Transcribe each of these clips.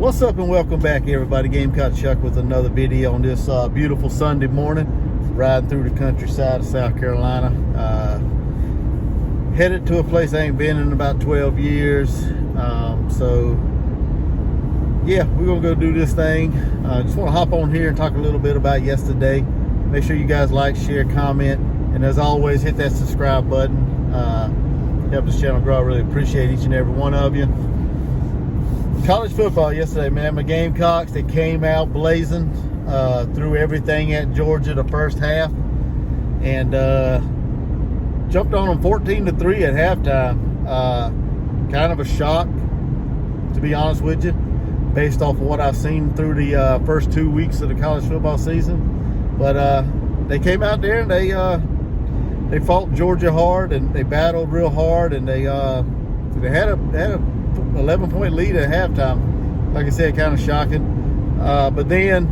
What's up and welcome back, everybody. Gamecock Chuck with another video on this beautiful Sunday morning, riding through the countryside of South Carolina. Headed to a place I ain't been in about 12 years. So yeah, we're gonna go do this thing. Just want to hop on here and talk a little bit about yesterday. Make sure you guys like, share, comment, and as always, hit that subscribe button. Help this channel grow. I really appreciate each and every one of you. College football yesterday, man. My Gamecocks, they came out blazing, threw everything at Georgia the first half, and jumped on them 14-3 at halftime. Kind of a shock, to be honest with you, based off of what I've seen through the first 2 weeks of the college football season. But they came out there and they fought Georgia hard, and they battled real hard, and they had a 11-point lead at halftime. Like I said, kind of shocking. But then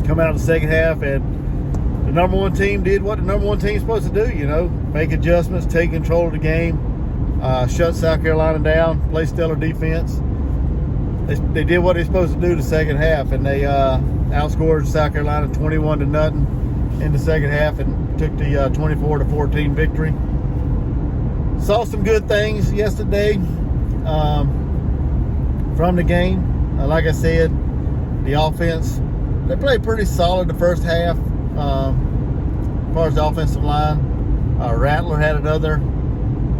come out of the second half, and the number one team did what the number one team's supposed to do, you know, make adjustments, take control of the game, shut South Carolina down, play stellar defense. They did what they're supposed to do the second half, and they outscored South Carolina 21-0 in the second half and took the 24-14 victory. Saw some good things yesterday from the game. Like I said, the offense, they played pretty solid the first half. As far as the offensive line, Rattler had another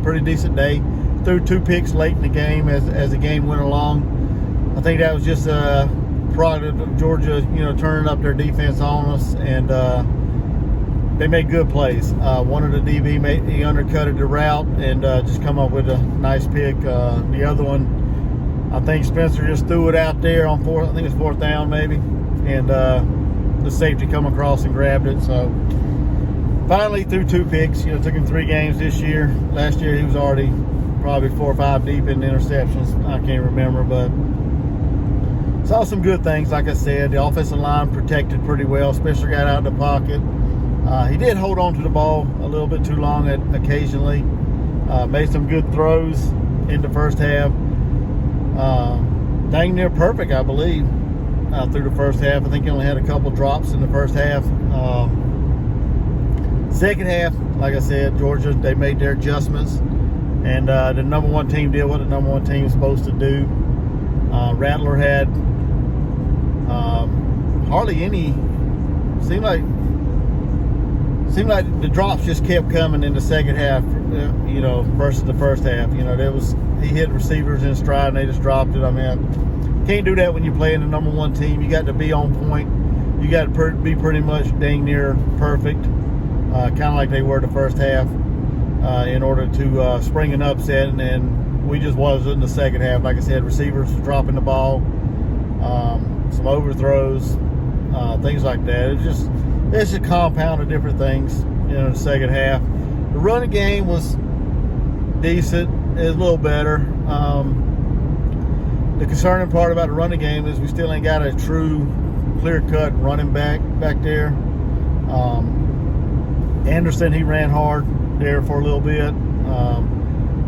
pretty decent day. Threw 2 picks late in the game as the game went along. I think that was just a product of Georgia, you know, turning up their defense on us, and they made good plays. One of the DB he undercutted the route and just come up with a nice pick. The other one, I think Spencer just threw it out there on fourth. I think it's fourth down maybe, and the safety come across and grabbed it. So finally threw 2 picks. You know, it took him 3 games this year. Last year he was already probably 4 or 5 deep in interceptions. I can't remember, but saw some good things. Like I said, the offensive line protected pretty well. Spencer got out of the pocket. He did hold on to the ball a little bit too long occasionally. Made some good throws in the first half. Dang near perfect, I believe, through the first half. I think he only had a couple drops in the first half. Second half, like I said, Georgia, they made their adjustments, and the number one team did what the number one team is supposed to do. Rattler had hardly any, seemed like the drops just kept coming in the second half, you know, versus the first half. You know, he hit receivers in stride and they just dropped it. I mean, can't do that when you're playing the number one team. You got to be on point. You got to be pretty much dang near perfect, kind of like they were the first half, in order to spring an upset. And then we just wasn't in the second half. Like I said, receivers was dropping the ball, some overthrows, things like that. It's a compound of different things, you know, in the second half. The running game was decent. It was a little better. The concerning part about the running game is we still ain't got a true clear-cut running back there. Anderson, he ran hard there for a little bit.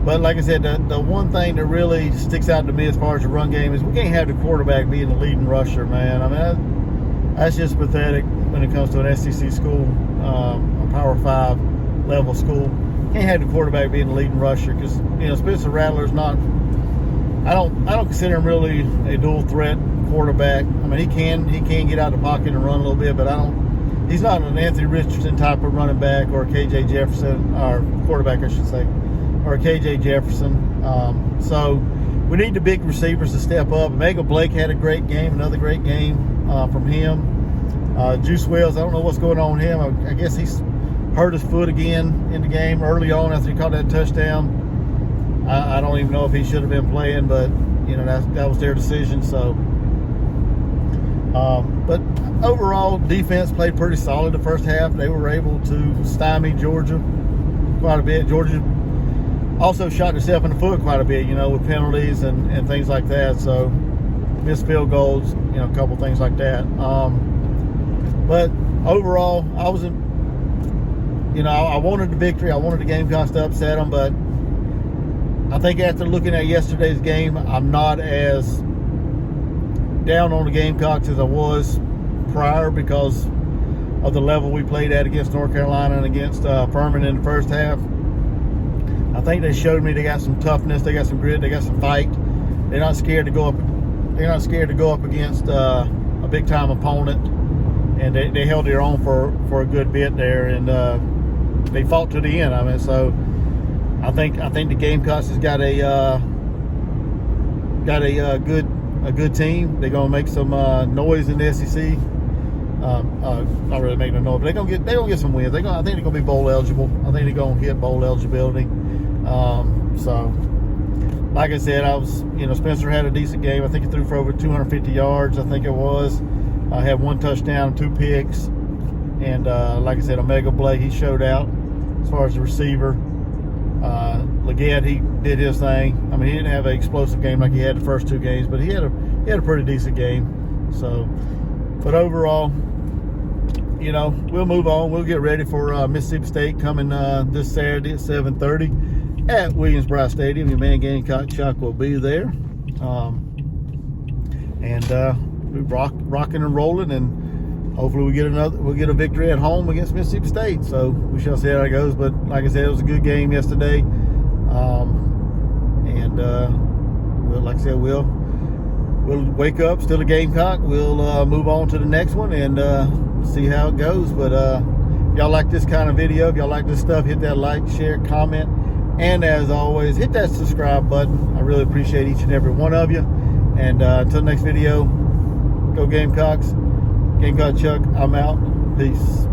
But like I said, the one thing that really sticks out to me as far as the run game is we can't have the quarterback being the leading rusher, man. I mean, that's just pathetic when it comes to an SEC school, a Power 5 level school. Can't have the quarterback being the leading rusher because, you know, Spencer Rattler's not, I don't consider him really a dual threat quarterback. I mean, he can get out of the pocket and run a little bit, but he's not an Anthony Richardson type of running back or a KJ Jefferson, or quarterback I should say, or a KJ Jefferson. So we need the big receivers to step up. Mega Blake had a great game, another great game from him. Juice Wells, I don't know what's going on with him. I guess he's hurt his foot again in the game early on after he caught that touchdown. I don't even know if he should have been playing, but you know, that was their decision. So, but overall, defense played pretty solid the first half. They were able to stymie Georgia quite a bit. Georgia also shot itself in the foot quite a bit, you know, with penalties and things like that. So missed field goals, you know, a couple things like that. But overall, I wasn't, you know, I wanted the victory. I wanted the Gamecocks to upset them, but I think after looking at yesterday's game, I'm not as down on the Gamecocks as I was prior because of the level we played at against North Carolina and against Furman in the first half. I think they showed me they got some toughness, they got some grit, they got some fight. They're not scared to go up. They're not scared to go up against a big time opponent, and they held their own for a good bit there, and they fought to the end. I mean, so I think the Gamecocks has got a good team. They're gonna make some noise in the SEC. Not really making a noise, but they're gonna get some wins. I think they're gonna be bowl eligible. I think they're gonna hit bowl eligibility. So, like I said, Spencer had a decent game. I think he threw for over 250 yards. I think it was. I had 1 touchdown, 2 picks, and like I said, Omega Blake, he showed out as far as the receiver. Leggett, he did his thing. I mean, he didn't have an explosive game like he had the first 2 games, but he had a pretty decent game. So, but overall, we'll move on. We'll get ready for Mississippi State coming this Saturday at 7:30 at Williams-Brice Stadium. Your man Gamecock Chuck will be there, and we're rocking and rolling, and hopefully we'll get a victory at home against Mississippi State. So we shall see how it goes. But like I said, it was a good game yesterday, like I said, we'll wake up still a Gamecock. We'll move on to the next one and see how it goes. But if y'all like this kind of video, if y'all like this stuff, hit that like, share, comment, and as always, hit that subscribe button. I really appreciate each and every one of you. And until next video, go Gamecocks. Gamecock Chuck, I'm out. Peace.